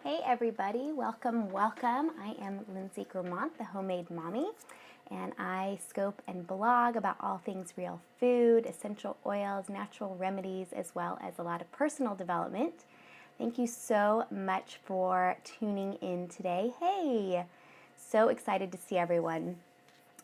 Hey everybody, welcome. I am Lindsay Gramont, the Homemade Mommy, and I scope and blog about all things real food, essential oils, natural remedies, as well as a lot of personal development. Thank you so much for tuning in today. Hey, so excited to see everyone.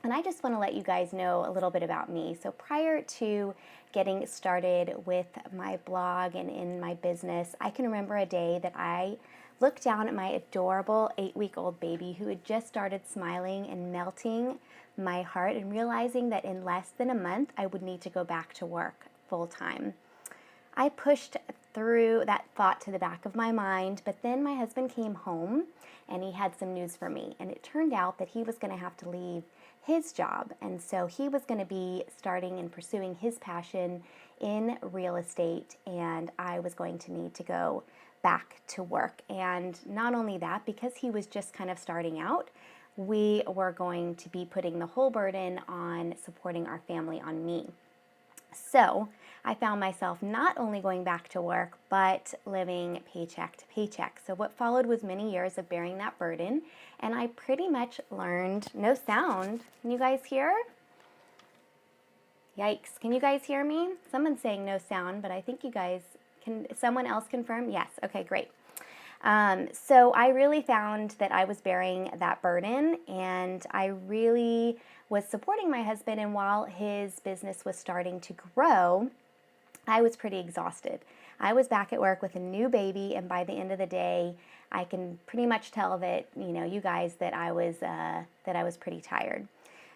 And I just want to let you guys know a little bit about me. So prior to getting started with my blog and in my business, I can remember a day that I looked down at my adorable 8-week-old baby who had just started smiling and melting my heart and realizing that in less than a month I would need to go back to work full time. I pushed through that thought to the back of my mind, but then my husband came home and he had some news for me. And it turned out that he was going to have to leave his job. And so he was going to be starting and pursuing his passion in real estate, and I was going to need to go back to work. And not only that, because he was just kind of starting out, we were going to be putting the whole burden on supporting our family on me. So I found myself not only going back to work, but living paycheck to paycheck. So what followed was many years of bearing that burden, and I pretty much learned no sound. Can you guys hear? Yikes. Can you guys hear me? Someone's saying no sound, but I think you guys can. Someone else confirm? Yes. Okay, great. So I really found that I was bearing that burden, and I really was supporting my husband, and while his business was starting to grow, I was pretty exhausted. I was back at work with a new baby, and by the end of the day, I can pretty much tell that, you guys, that I was pretty tired.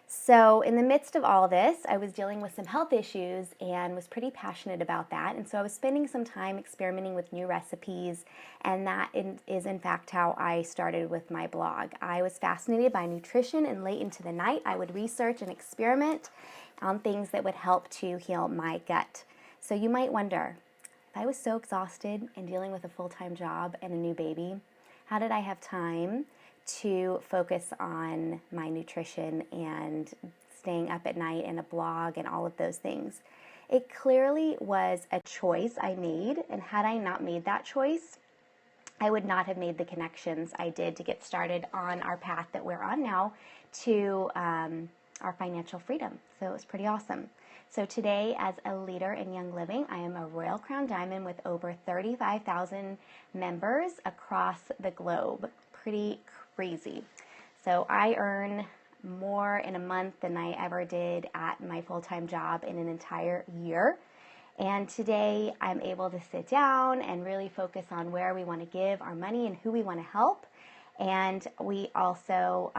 So in the midst of all this, I was dealing with some health issues and was pretty passionate about that. And so I was spending some time experimenting with new recipes, and that is in fact how I started with my blog. I was fascinated by nutrition, and late into the night, I would research and experiment on things that would help to heal my gut. So you might wonder, if I was so exhausted and dealing with a full-time job and a new baby, how did I have time to focus on my nutrition and staying up at night and a blog and all of those things? It clearly was a choice I made, and had I not made that choice, I would not have made the connections I did to get started on our path that we're on now to our financial freedom. So it was pretty awesome. So today, as a leader in Young Living, I am a Royal Crown Diamond with over 35,000 members across the globe. Pretty crazy. So I earn more in a month than I ever did at my full-time job in an entire year. And today I'm able to sit down and really focus on where we want to give our money and who we want to help. And we also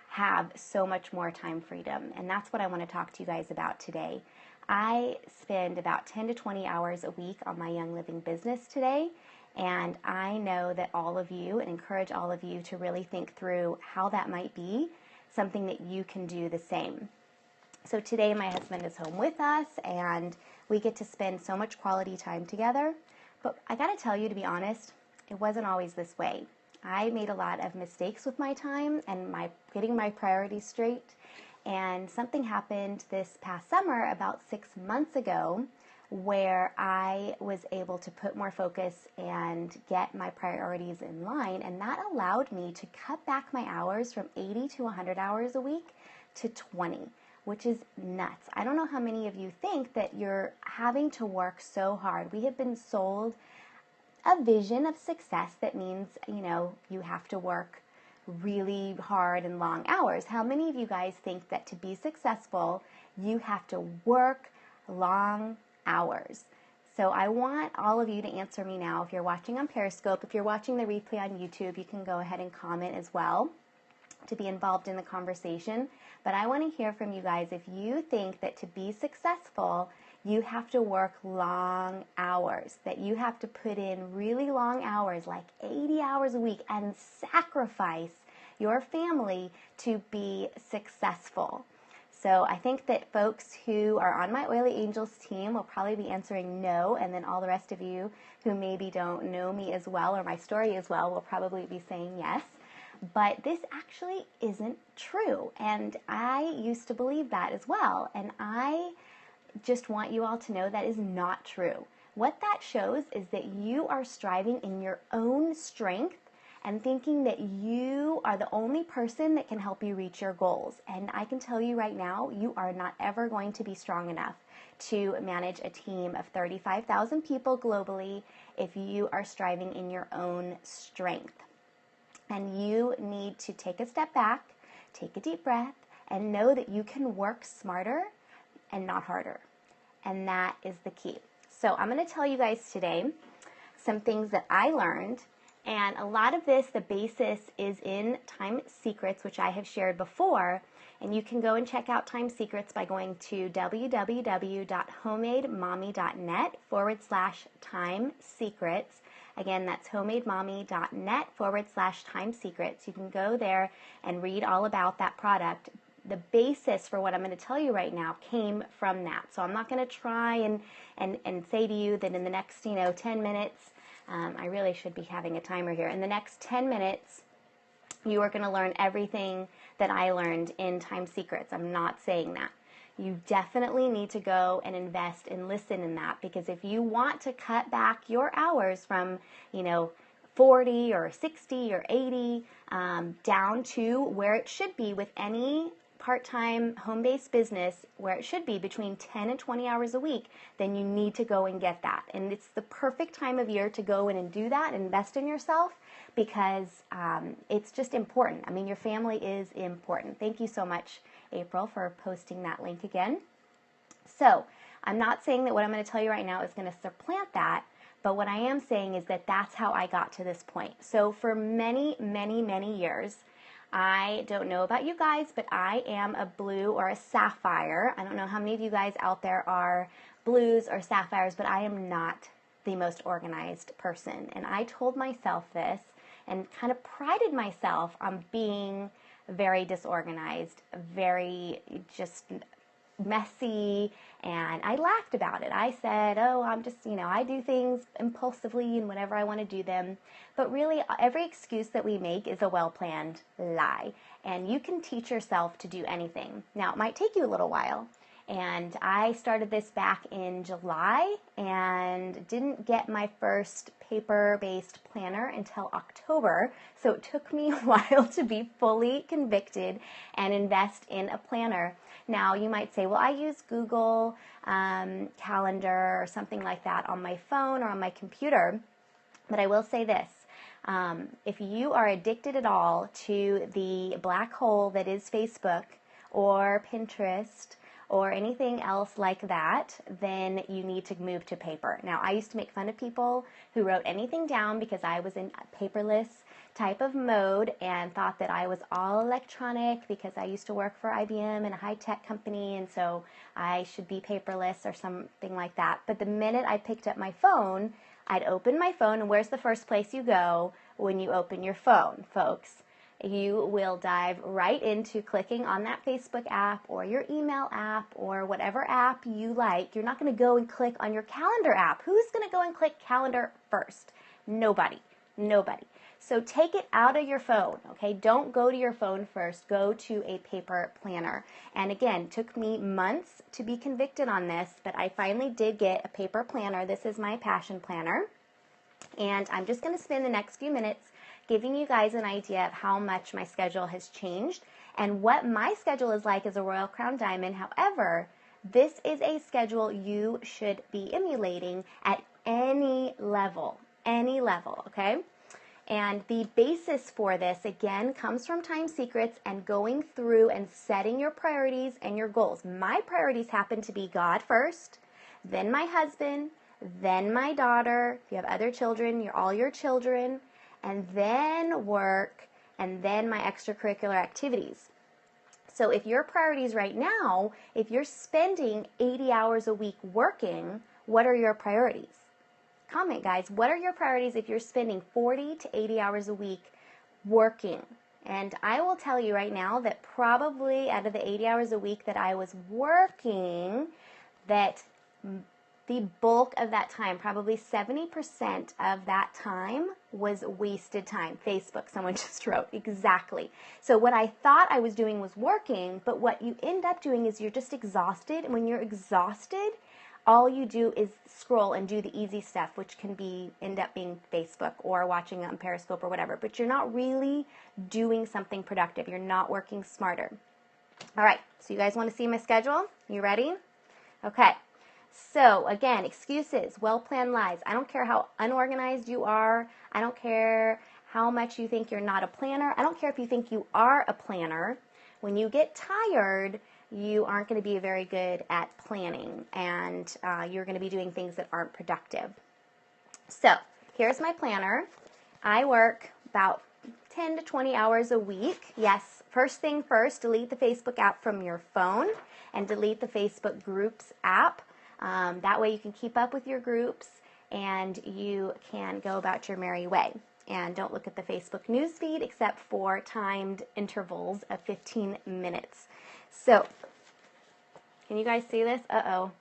have so much more time freedom. And that's what I want to talk to you guys about today. I spend about 10 to 20 hours a week on my Young Living business today. And I know that all of you, and encourage all of you to really think through how that might be something that you can do the same. So today my husband is home with us, and we get to spend so much quality time together. But I got to tell you, to be honest, it wasn't always this way. I made a lot of mistakes with my time and getting my priorities straight. And something happened this past summer, about 6 months ago, where I was able to put more focus and get my priorities in line. And that allowed me to cut back my hours from 80 to 100 hours a week to 20, which is nuts. I don't know how many of you think that you're having to work so hard. We have been sold a vision of success that means, you have to work really hard and long hours. How many of you guys think that to be successful, you have to work long hours? So I want all of you to answer me now. If you're watching on Periscope, if you're watching the replay on YouTube, you can go ahead and comment as well to be involved in the conversation. But I want to hear from you guys if you think that to be successful, you have to work long hours, that you have to put in really long hours, like 80 hours a week, and sacrifice your family to be successful. So I think that folks who are on my Oily Angels team will probably be answering no, and then all the rest of you who maybe don't know me as well or my story as well will probably be saying yes. But this actually isn't true, and I used to believe that as well, and I just want you all to know that is not true. what that shows is that you are striving in your own strength and thinking that you are the only person that can help you reach your goals. And I can tell you right now, you are not ever going to be strong enough to manage a team of 35,000 people globally if you are striving in your own strength. And you need to take a step back, take a deep breath, and know that you can work smarter and not harder. And that is the key. So I'm going to tell you guys today some things that I learned. And a lot of this, the basis is in Time Secrets, which I have shared before. And you can go and check out Time Secrets by going to www.homademommy.net/Time Secrets. Again, that's homademommy.net/Time Secrets. You can go there and read all about that product. The basis for what I'm going to tell you right now came from that. So I'm not going to try and say to you that in the next, 10 minutes, I really should be having a timer here. In the next 10 minutes, you are going to learn everything that I learned in Time Secrets. I'm not saying that. You definitely need to go and invest and listen in that, because if you want to cut back your hours from, 40 or 60 or 80 down to where it should be with any part-time home-based business, where it should be between 10 and 20 hours a week, then you need to go and get that. And it's the perfect time of year to go in and do that, invest in yourself, because it's just important. I mean, your family is important. Thank you so much, April, for posting that link again. So I'm not saying that what I'm going to tell you right now is going to supplant that, but what I am saying is that that's how I got to this point. So for many, many, many years, I don't know about you guys, but I am a blue or a sapphire. I don't know how many of you guys out there are blues or sapphires, but I am not the most organized person. And I told myself this and kind of prided myself on being very disorganized, very just messy, and I laughed about it. I said, oh, I'm just, I do things impulsively and whenever I want to do them. But really, every excuse that we make is a well-planned lie. And you can teach yourself to do anything. Now, it might take you a little while. And I started this back in July and didn't get my first paper-based planner until October. So it took me a while to be fully convicted and invest in a planner. Now, you might say, well, I use Google Calendar or something like that on my phone or on my computer. But I will say this. If you are addicted at all to the black hole that is Facebook or Pinterest or anything else like that, then you need to move to paper. Now, I used to make fun of people who wrote anything down because I was in a paperless type of mode and thought that I was all electronic because I used to work for IBM in a high-tech company, and so I should be paperless or something like that. But the minute I picked up my phone, I'd open my phone, and where's the first place you go when you open your phone, folks? You will dive right into clicking on that Facebook app or your email app or whatever app you like. You're not going to go and click on your calendar app. Who's going to go and click calendar first? Nobody. So take it out of your phone, okay? Don't go to your phone first. Go to a paper planner. And again, it took me months to be convicted on this, but I finally did get a paper planner. This is my Passion Planner. And I'm just going to spend the next few minutes giving you guys an idea of how much my schedule has changed and what my schedule is like as a Royal Crown Diamond. However, this is a schedule you should be emulating at any level, okay? And the basis for this, again, comes from Time Secrets and going through and setting your priorities and your goals. My priorities happen to be God first, then my husband, then my daughter. If you have other children, all your children, and then work, and then my extracurricular activities. So if your priorities right now, if you're spending 80 hours a week working, what are your priorities? Comment, guys. What are your priorities if you're spending 40 to 80 hours a week working? And I will tell you right now that probably out of the 80 hours a week that I was working, that the bulk of that time, probably 70% of that time, was wasted time. Facebook, someone just wrote. Exactly. So what I thought I was doing was working, but what you end up doing is you're just exhausted. And when you're exhausted, all you do is scroll and do the easy stuff, which can end up being Facebook or watching on Periscope or whatever, but you're not really doing something productive. You're not working smarter. All right, so you guys want to see my schedule? You ready? Okay. So again, excuses, well-planned lies. I don't care how unorganized you are. I don't care how much you think you're not a planner. I don't care if you think you are a planner. When you get tired, you aren't going to be very good at planning, and you're going to be doing things that aren't productive. So here's my planner. I work about 10 to 20 hours a week. Yes, first thing first, delete the Facebook app from your phone and delete the Facebook Groups app. That way you can keep up with your groups and you can go about your merry way. And don't look at the Facebook newsfeed except for timed intervals of 15 minutes. So, can you guys see this? Uh-oh.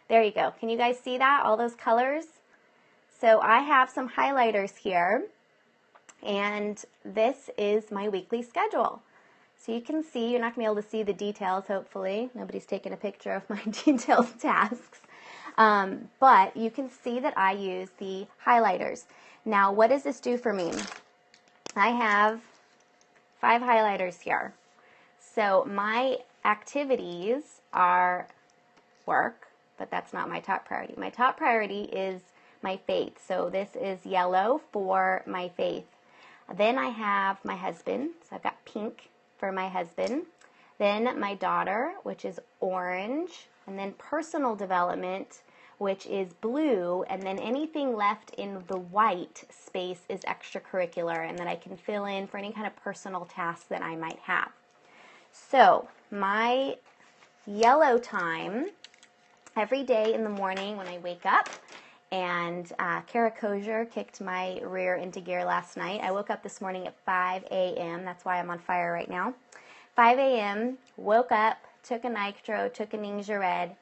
There you go. Can you guys see that? All those colors? So I have some highlighters here, and this is my weekly schedule. So you can see, you're not going to be able to see the details, hopefully. Nobody's taken a picture of my detailed tasks. But you can see that I use the highlighters. Now, what does this do for me? I have 5 highlighters here. So my activities are work, but that's not my top priority. My top priority is my faith. So this is yellow for my faith. Then I have my husband. So I've got pink for my husband. Then my daughter, which is orange. And then personal development, which is blue, and then anything left in the white space is extracurricular, and that I can fill in for any kind of personal tasks that I might have. So my yellow time, every day in the morning when I wake up, and Kara Kosher kicked my rear into gear last night. I woke up this morning at 5 a.m. That's why I'm on fire right now. 5 a.m., woke up, took a nitro, took a Ningxia Red,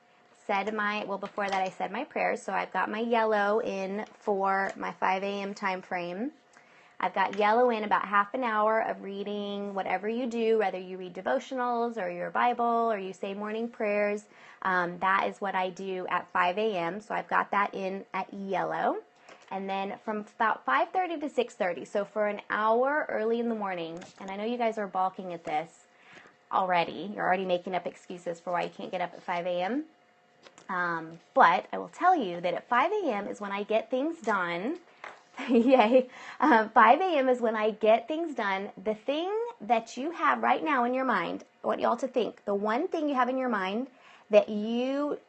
before that I said my prayers, so I've got my yellow in for my 5 a.m. time frame. I've got yellow in about half an hour of reading whatever you do, whether you read devotionals or your Bible or you say morning prayers. That is what I do at 5 a.m., so I've got that in at yellow. And then from about 5:30 to 6:30, so for an hour early in the morning, and I know you guys are balking at this already. You're already making up excuses for why you can't get up at 5 a.m., but I will tell you that at 5 a.m. is when I get things done. Yay. 5 a.m. is when I get things done. The thing that you have right now in your mind, I want you all to think, the one thing you have in your mind that you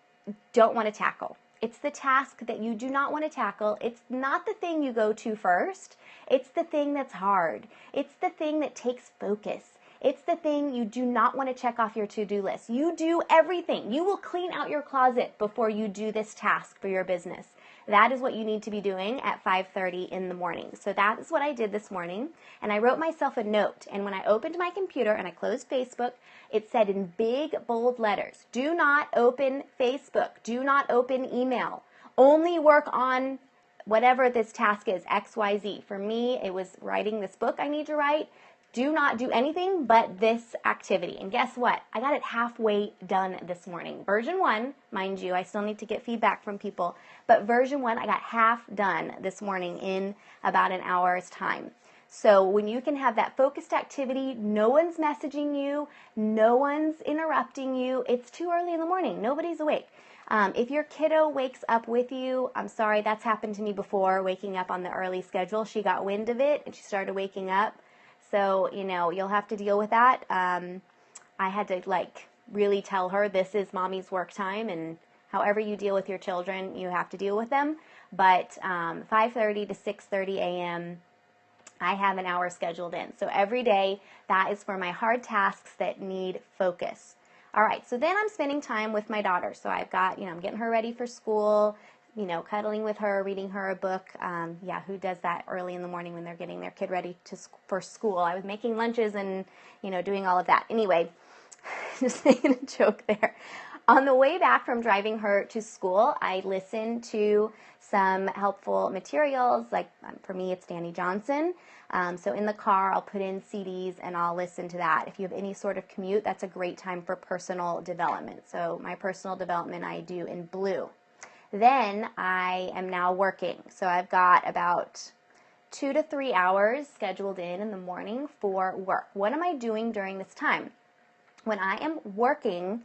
don't want to tackle. It's the task that you do not want to tackle. It's not the thing you go to first. It's the thing that's hard. It's the thing that takes focus. It's the thing you do not want to check off your to-do list. You do everything. You will clean out your closet before you do this task for your business. That is what you need to be doing at 5:30 in the morning. So that is what I did this morning. And I wrote myself a note. And when I opened my computer and I closed Facebook, it said in big, bold letters, do not open Facebook. Do not open email. Only work on whatever this task is, XYZ. For me, it was writing this book I need to write. Do not do anything but this activity. And guess what? I got it halfway done this morning. Version 1, mind you, I still need to get feedback from people, but version 1, I got half done this morning in about an hour's time. So when you can have that focused activity, no one's messaging you, no one's interrupting you, it's too early in the morning, nobody's awake. If your kiddo wakes up with you, I'm sorry, that's happened to me before, waking up on the early schedule. She got wind of it and she started waking up. So, you'll have to deal with that. I had to, really tell her this is mommy's work time, and however you deal with your children, you have to deal with them. But 5:30 to 6:30 a.m., I have an hour scheduled in. So every day, that is for my hard tasks that need focus. All right, so then I'm spending time with my daughter. So I've got, I'm getting her ready for school, cuddling with her, reading her a book. Who does that early in the morning when they're getting their kid ready for school? I was making lunches and, doing all of that. Anyway, just making a joke there. On the way back from driving her to school, I listened to some helpful materials. For me, it's Danny Johnson. So in the car, I'll put in CDs and I'll listen to that. If you have any sort of commute, that's a great time for personal development. So my personal development I do in blue. Then I am now working. So I've got about 2 to 3 hours scheduled in the morning for work. What am I doing during this time? When I am working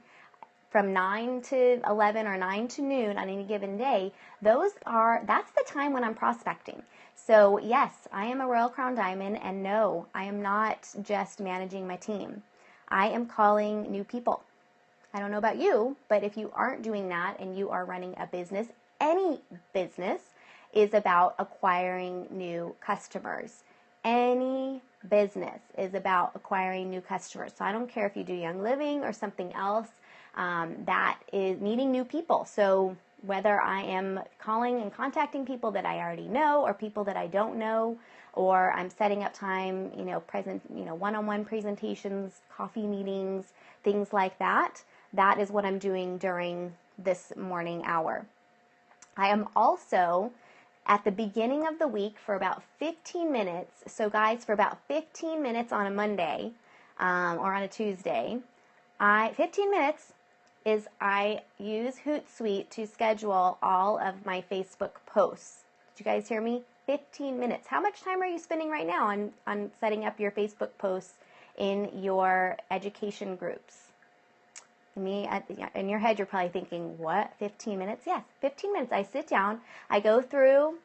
from 9 to 11 or 9 to noon on any given day, that's the time when I'm prospecting. So yes, I am a Royal Crown Diamond, and no, I am not just managing my team. I am calling new people. I don't know about you, but if you aren't doing that and you are running a business, any business is about acquiring new customers. Any business is about acquiring new customers. So I don't care if you do Young Living or something else, that is meeting new people. So whether I am calling and contacting people that I already know or people that I don't know, or I'm setting up time, one-on-one presentations, coffee meetings, things like that, that is what I'm doing during this morning hour. I am also at the beginning of the week for about 15 minutes. So guys, for about 15 minutes on a Monday or on a Tuesday, 15 minutes is I use Hootsuite to schedule all of my Facebook posts. Did you guys hear me? 15 minutes. How much time are you spending right now on setting up your Facebook posts in your education groups? In your head, you're probably thinking, what, 15 minutes? Yes, 15 minutes. I sit down, I go through,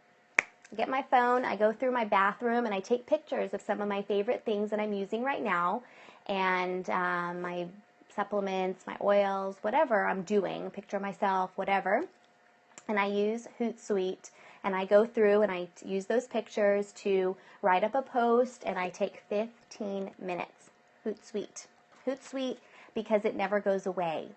get my phone, I go through my bathroom, and I take pictures of some of my favorite things that I'm using right now, and my supplements, my oils, whatever I'm doing, a picture of myself, whatever. And I use Hootsuite, and I go through and I use those pictures to write up a post, and I take 15 minutes. Hootsuite because it never goes away.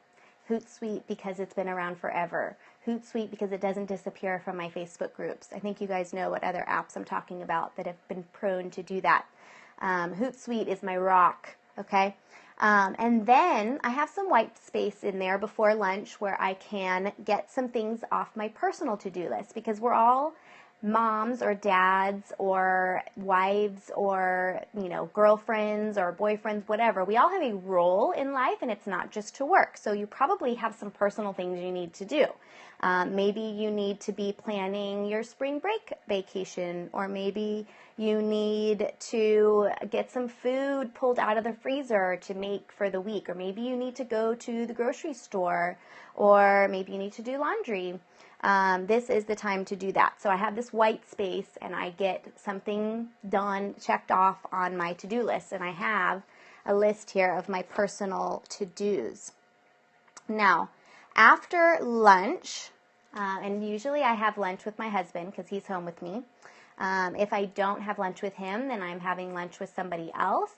Hootsuite because it's been around forever. Hootsuite because it doesn't disappear from my Facebook groups. I think you guys know what other apps I'm talking about that have been prone to do that. Hootsuite is my rock, okay? And then I have some white space in there before lunch where I can get some things off my personal to-do list, because we're all moms or dads or wives or, girlfriends or boyfriends, whatever. We all have a role in life, and it's not just to work. So you probably have some personal things you need to do. Maybe you need to be planning your spring break vacation, or maybe you need to get some food pulled out of the freezer to make for the week, or maybe you need to go to the grocery store, or maybe you need to do laundry. This is the time to do that. So I have this white space, and I get something done, checked off on my to-do list, and I have a list here of my personal to-dos. Now, after lunch, and usually I have lunch with my husband because he's home with me. If I don't have lunch with him, then I'm having lunch with somebody else.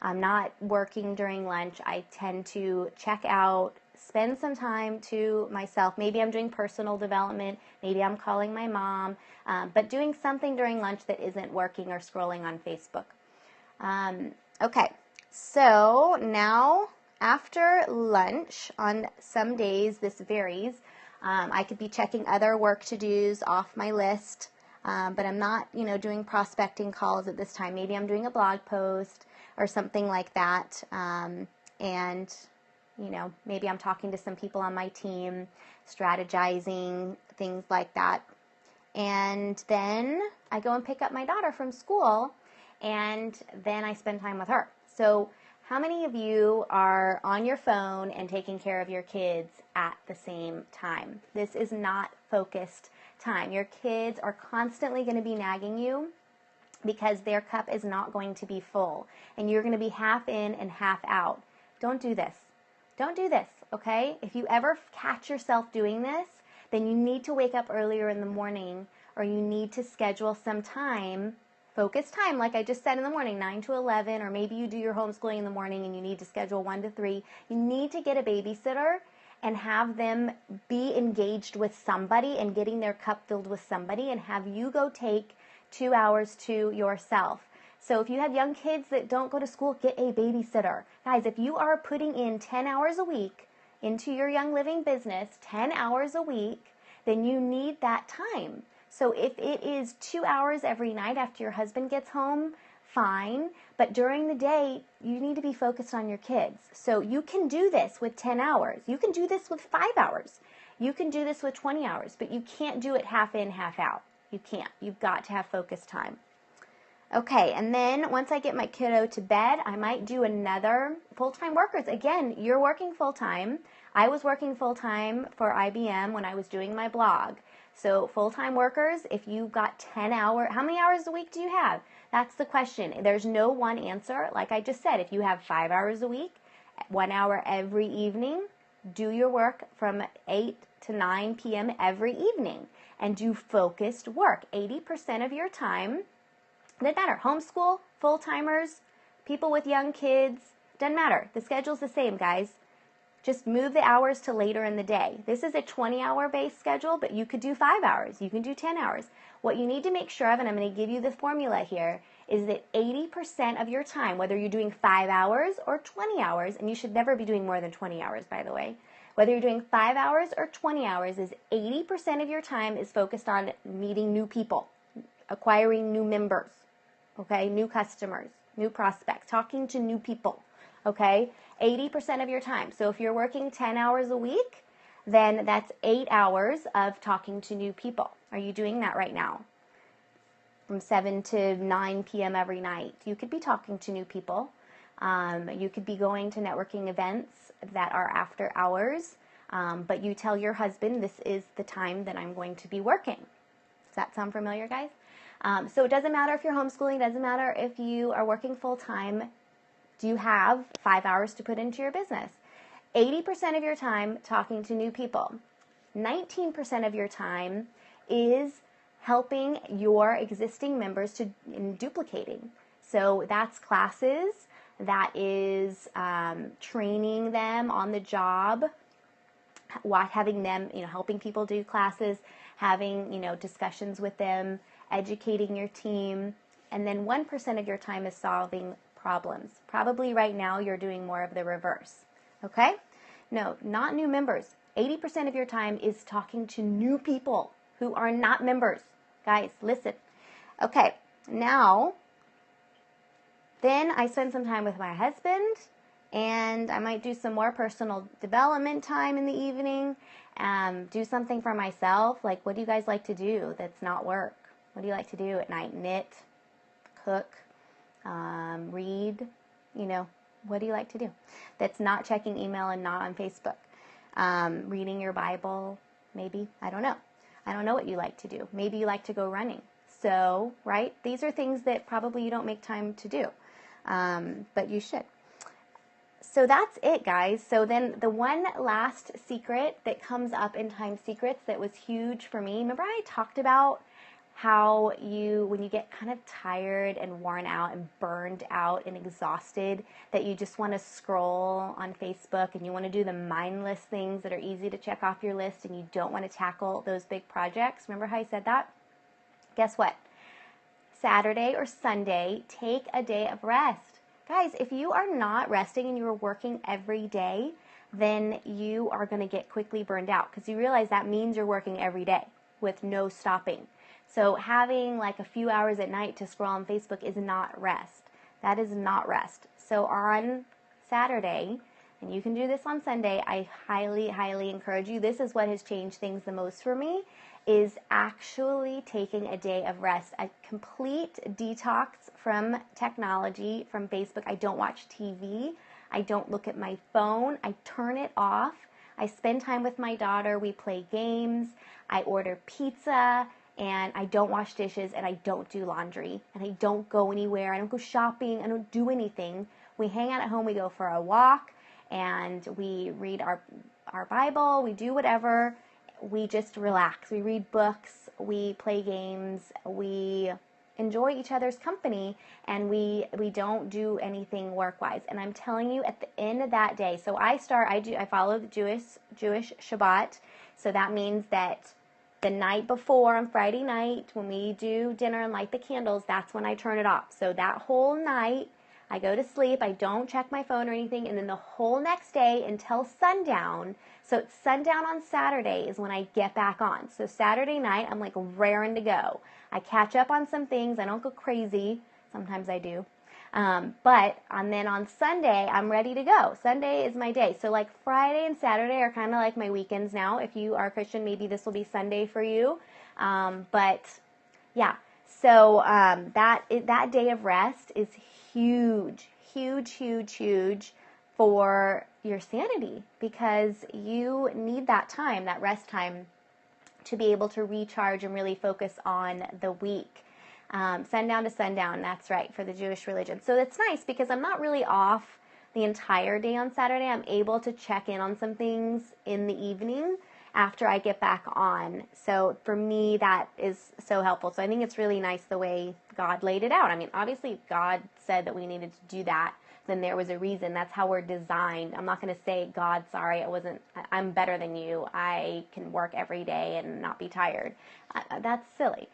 I'm not working during lunch. I tend to check out, spend some time to myself. Maybe I'm doing personal development. Maybe I'm calling my mom, but doing something during lunch that isn't working or scrolling on Facebook. Okay, so now after lunch, on some days, this varies, I could be checking other work to-dos off my list, but I'm not, doing prospecting calls at this time. Maybe I'm doing a blog post or something like that, and maybe I'm talking to some people on my team, strategizing, things like that. And then I go and pick up my daughter from school, and then I spend time with her. So how many of you are on your phone and taking care of your kids at the same time? This is not focused time. Your kids are constantly going to be nagging you because their cup is not going to be full, and you're going to be half in and half out. Don't do this. Don't do this, okay? If you ever catch yourself doing this, then you need to wake up earlier in the morning, or you need to schedule some time, focused time, like I just said in the morning, 9 to 11, or maybe you do your homeschooling in the morning and you need to schedule 1 to 3. You need to get a babysitter and have them be engaged with somebody and getting their cup filled with somebody, and have you go take 2 hours to yourself. So if you have young kids that don't go to school, get a babysitter. Guys, if you are putting in 10 hours a week into your Young Living business, 10 hours a week, then you need that time. So if it is 2 hours every night after your husband gets home, fine. But during the day, you need to be focused on your kids. So you can do this with 10 hours. You can do this with 5 hours. You can do this with 20 hours, but you can't do it half in, half out. You can't. You've got to have focused time. Okay, and then once I get my kiddo to bed, I might do another full-time workers. Again, you're working full-time. I was working full-time for IBM when I was doing my blog. So full-time workers, if you've got 10 hours, how many hours a week do you have? That's the question. There's no one answer. Like I just said, if you have 5 hours a week, 1 hour every evening, do your work from 8 to 9 p.m. every evening and do focused work. 80% of your time, doesn't matter, homeschool, full-timers, people with young kids, doesn't matter. The schedule's the same, guys. Just move the hours to later in the day. This is a 20-hour based schedule, but you could do 5 hours. You can do 10 hours. What you need to make sure of, and I'm going to give you the formula here, is that 80% of your time, whether you're doing 5 hours or 20 hours, and you should never be doing more than 20 hours, by the way, whether you're doing 5 hours or 20 hours, is 80% of your time is focused on meeting new people, acquiring new members, okay, new customers, new prospects, talking to new people, okay, 80% of your time. So if you're working 10 hours a week, then that's 8 hours of talking to new people. Are you doing that right now? From 7 to 9 p.m. every night. You could be talking to new people. You could be going to networking events that are after hours, but you tell your husband, this is the time that I'm going to be working. Does that sound familiar, guys? So it doesn't matter if you're homeschooling, it doesn't matter if you are working full-time. Do you have 5 hours to put into your business? 80% of your time talking to new people. 19% of your time is helping your existing members in duplicating. So that's classes, that is training them on the job, having them, helping people do classes, having, discussions with them, educating your team, and then 1% of your time is solving problems. Probably right now you're doing more of the reverse. Okay? No, not new members. 80% of your time is talking to new people who are not members. Guys, listen. Okay, now, then I spend some time with my husband, and I might do some more personal development time in the evening, do something for myself. Like, what do you guys like to do that's not work? What do you like to do at night? Knit, cook, read, what do you like to do? That's not checking email and not on Facebook. Reading your Bible, maybe. I don't know. I don't know what you like to do. Maybe you like to go running. So, right? These are things that probably you don't make time to do, but you should. So that's it, guys. So then the one last secret that comes up in Time Secrets that was huge for me, remember I talked about how when you get kind of tired and worn out and burned out and exhausted, that you just want to scroll on Facebook and you want to do the mindless things that are easy to check off your list and you don't want to tackle those big projects. Remember how I said that? Guess what? Saturday or Sunday, take a day of rest. Guys, if you are not resting and you are working every day, then you are going to get quickly burned out because you realize that means you're working every day with no stopping. So having like a few hours at night to scroll on Facebook is not rest. That is not rest. So on Saturday, and you can do this on Sunday, I highly, highly encourage you. This is what has changed things the most for me, is actually taking a day of rest. A complete detox from technology, from Facebook. I don't watch TV. I don't look at my phone. I turn it off. I spend time with my daughter. We play games. I order pizza. And I don't wash dishes, and I don't do laundry, and I don't go anywhere. I don't go shopping. I don't do anything. We hang out at home. We go for a walk, and we read our Bible. We do whatever. We just relax. We read books. We play games. We enjoy each other's company, and we don't do anything work-wise. And I'm telling you, at the end of that day, so I follow the Jewish Shabbat, so that means that the night before, on Friday night, when we do dinner and light the candles, that's when I turn it off. So that whole night, I go to sleep, I don't check my phone or anything, and then the whole next day until sundown, so it's sundown on Saturday is when I get back on. So Saturday night, I'm like raring to go. I catch up on some things, I don't go crazy, sometimes I do, And then on Sunday, I'm ready to go. Sunday is my day. So like Friday and Saturday are kind of like my weekends now. If you are a Christian, maybe this will be Sunday for you. But yeah, so that day of rest is huge, huge, huge, huge for your sanity, because you need that time, that rest time, to be able to recharge and really focus on the week. Sundown to sundown, that's right, for the Jewish religion. So it's nice because I'm not really off the entire day on Saturday. I'm able to check in on some things in the evening after I get back on. So for me, that is so helpful. So I think it's really nice the way God laid it out. I mean, obviously God said that we needed to do that. Then there was a reason. That's how we're designed. I'm not going to say, God, sorry, I'm better than you. I can work every day and not be tired. That's silly.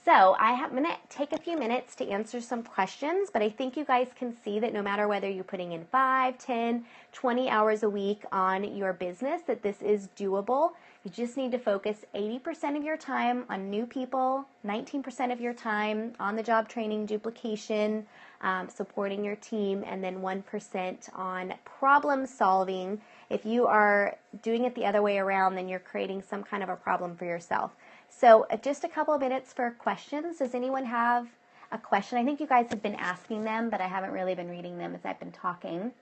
So I'm going to take a few minutes to answer some questions, but I think you guys can see that no matter whether you're putting in 5, 10, 20 hours a week on your business, that this is doable. You just need to focus 80% of your time on new people, 19% of your time on the job training, duplication, supporting your team, and then 1% on problem solving. If you are doing it the other way around, then you're creating some kind of a problem for yourself. So just a couple of minutes for questions. Does anyone have a question? I think you guys have been asking them, but I haven't really been reading them as I've been talking.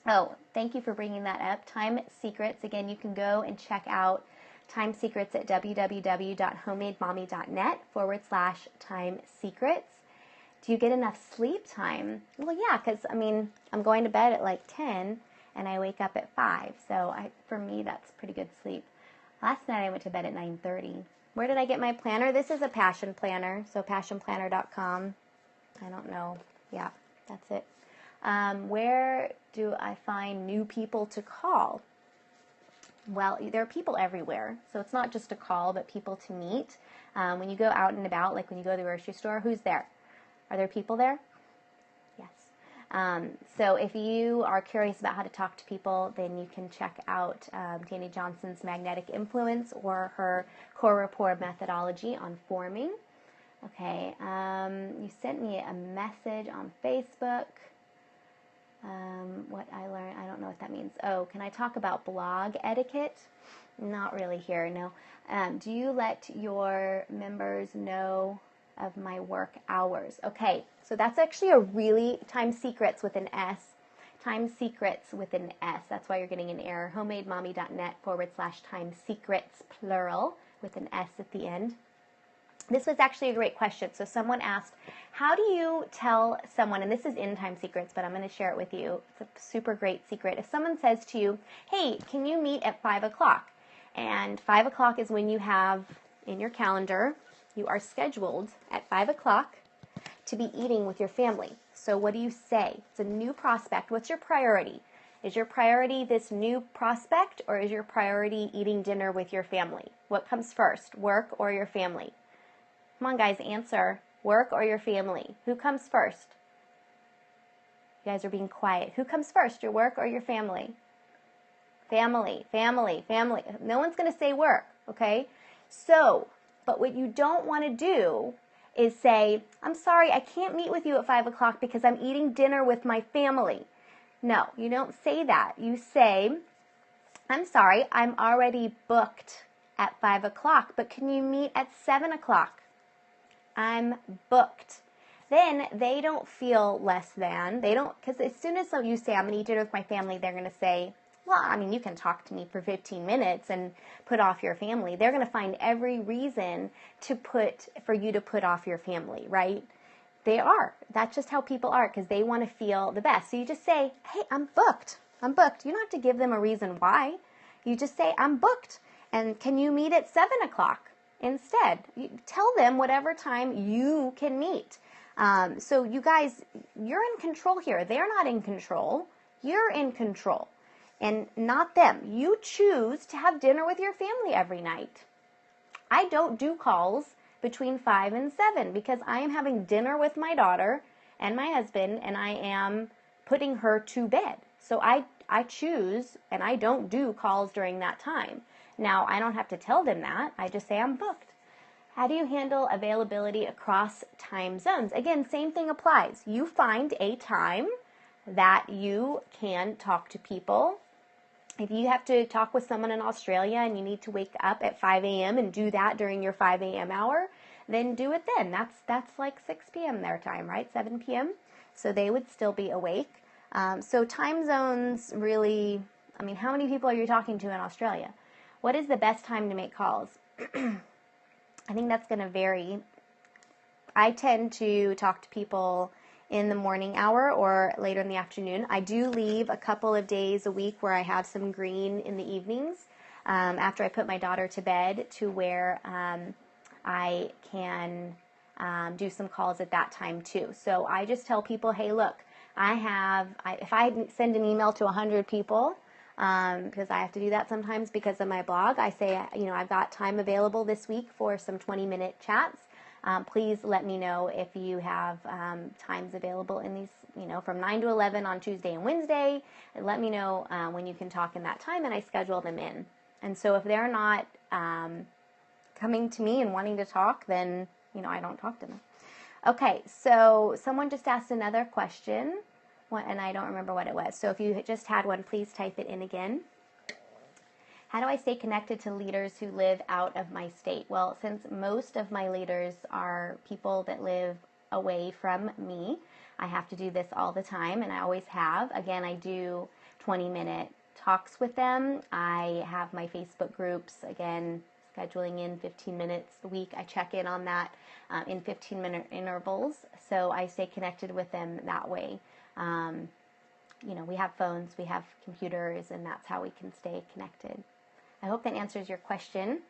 Oh, thank you for bringing that up. Time Secrets. Again, you can go and check out Time Secrets at www.homemademommy.net/Time Secrets. Do you get enough sleep time? Well, yeah, because, I mean, I'm going to bed at like 10 and I wake up at 5. So for me, that's pretty good sleep. Last night I went to bed at 9:30. Where did I get my planner? This is a passion planner, so passionplanner.com. I don't know. Yeah, that's it. Where do I find new people to call? Well, there are people everywhere, so it's not just a call, but people to meet. When you go out and about, like when you go to the grocery store, who's there? Are there people there? Yes. So if you are curious about how to talk to people, then you can check out Danny Johnson's Magnetic Influence or her Core Rapport methodology on forming. Okay, you sent me a message on Facebook. What I learned, I don't know what that means. Oh, can I talk about blog etiquette? Not really here, no. Do you let your members know of my work hours? Okay, so that's actually a really, Time Secrets with an S. Time Secrets with an S. That's why you're getting an error. Homemademommy.net/Time Secrets, plural, with an S at the end. This was actually a great question. So someone asked, how do you tell someone, and this is in Time Secrets, but I'm going to share it with you. It's a super great secret. If someone says to you, hey, can you meet at 5 o'clock? And 5 o'clock is when you have in your calendar, you are scheduled at 5 o'clock to be eating with your family. So what do you say? It's a new prospect. What's your priority? Is your priority this new prospect, or is your priority eating dinner with your family? What comes first, work or your family? Come on, guys, answer. Work or your family? Who comes first? You guys are being quiet. Who comes first, your work or your family? Family, family, family. No one's going to say work, okay? So, but what you don't want to do is say, I'm sorry, I can't meet with you at 5 o'clock because I'm eating dinner with my family. No, you don't say that. You say, I'm sorry, I'm already booked at 5 o'clock, but can you meet at 7 o'clock? I'm booked. Then they don't feel less than. They don't, because as soon as you say, I'm going to eat dinner with my family, they're going to say, well, I mean, you can talk to me for 15 minutes and put off your family. They're going to find every reason for you to put off your family, right? They are. That's just how people are, because they want to feel the best. So you just say, hey, I'm booked. I'm booked. You don't have to give them a reason why. You just say, I'm booked. And can you meet at 7 o'clock? Instead, you tell them whatever time you can meet. So you guys, you're in control here. They're not in control. You're in control, and not them. You choose to have dinner with your family every night. I don't do calls between 5 and 7 because I am having dinner with my daughter and my husband, and I am putting her to bed. So I choose, and I don't do calls during that time. Now, I don't have to tell them that. I just say I'm booked. How do you handle availability across time zones? Again, same thing applies. You find a time that you can talk to people. If you have to talk with someone in Australia and you need to wake up at 5 a.m. and do that during your 5 a.m. hour, then do it then. That's like 6 p.m. their time, right? 7 p.m. So they would still be awake. So time zones really, I mean, how many people are you talking to in Australia? What is the best time to make calls? I think that's going to vary. I tend to talk to people in the morning hour or later in the afternoon. I do leave a couple of days a week where I have some green in the evenings after I put my daughter to bed, to where I can do some calls at that time too. So I just tell people, hey, look, if I send an email to 100 people, because I have to do that sometimes because of my blog, I say, I've got time available this week for some 20-minute chats. Please let me know if you have times available in these, from 9 to 11 on Tuesday and Wednesday. And let me know when you can talk in that time, and I schedule them in. And so if they're not coming to me and wanting to talk, then, I don't talk to them. Okay, so someone just asked another question, and I don't remember what it was. So if you just had one, please type it in again. How do I stay connected to leaders who live out of my state? Well, since most of my leaders are people that live away from me, I have to do this all the time, and I always have. Again, I do 20-minute talks with them. I have my Facebook groups, again, scheduling in 15 minutes a week. I check in on that in 15-minute intervals, so I stay connected with them that way. We have phones, we have computers, and that's how we can stay connected. I hope that answers your question.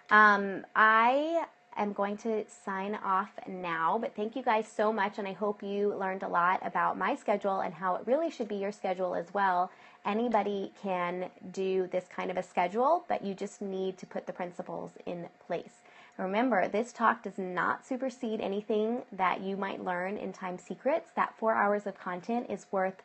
I am going to sign off now, but thank you guys so much, and I hope you learned a lot about my schedule and how it really should be your schedule as well. Anybody can do this kind of a schedule, but you just need to put the principles in place. Remember, this talk does not supersede anything that you might learn in Time Secrets. That 4 hours of content is worth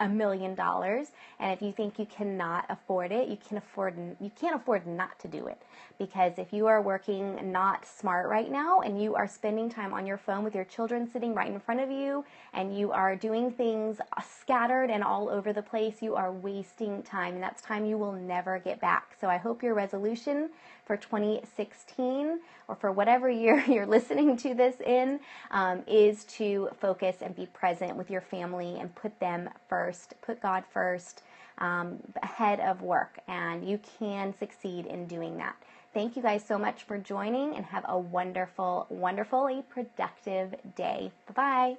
$1 million, and if you think you cannot afford it, you can't afford not to do it. Because if you are working not smart right now and you are spending time on your phone with your children sitting right in front of you, and you are doing things scattered and all over the place, you are wasting time, and that's time you will never get back. So I hope your resolution for 2016, or for whatever year you're listening to this in, is to focus and be present with your family and put them first, put God first, ahead of work, and you can succeed in doing that. Thank you guys so much for joining, and have a wonderful, wonderfully productive day. Bye-bye.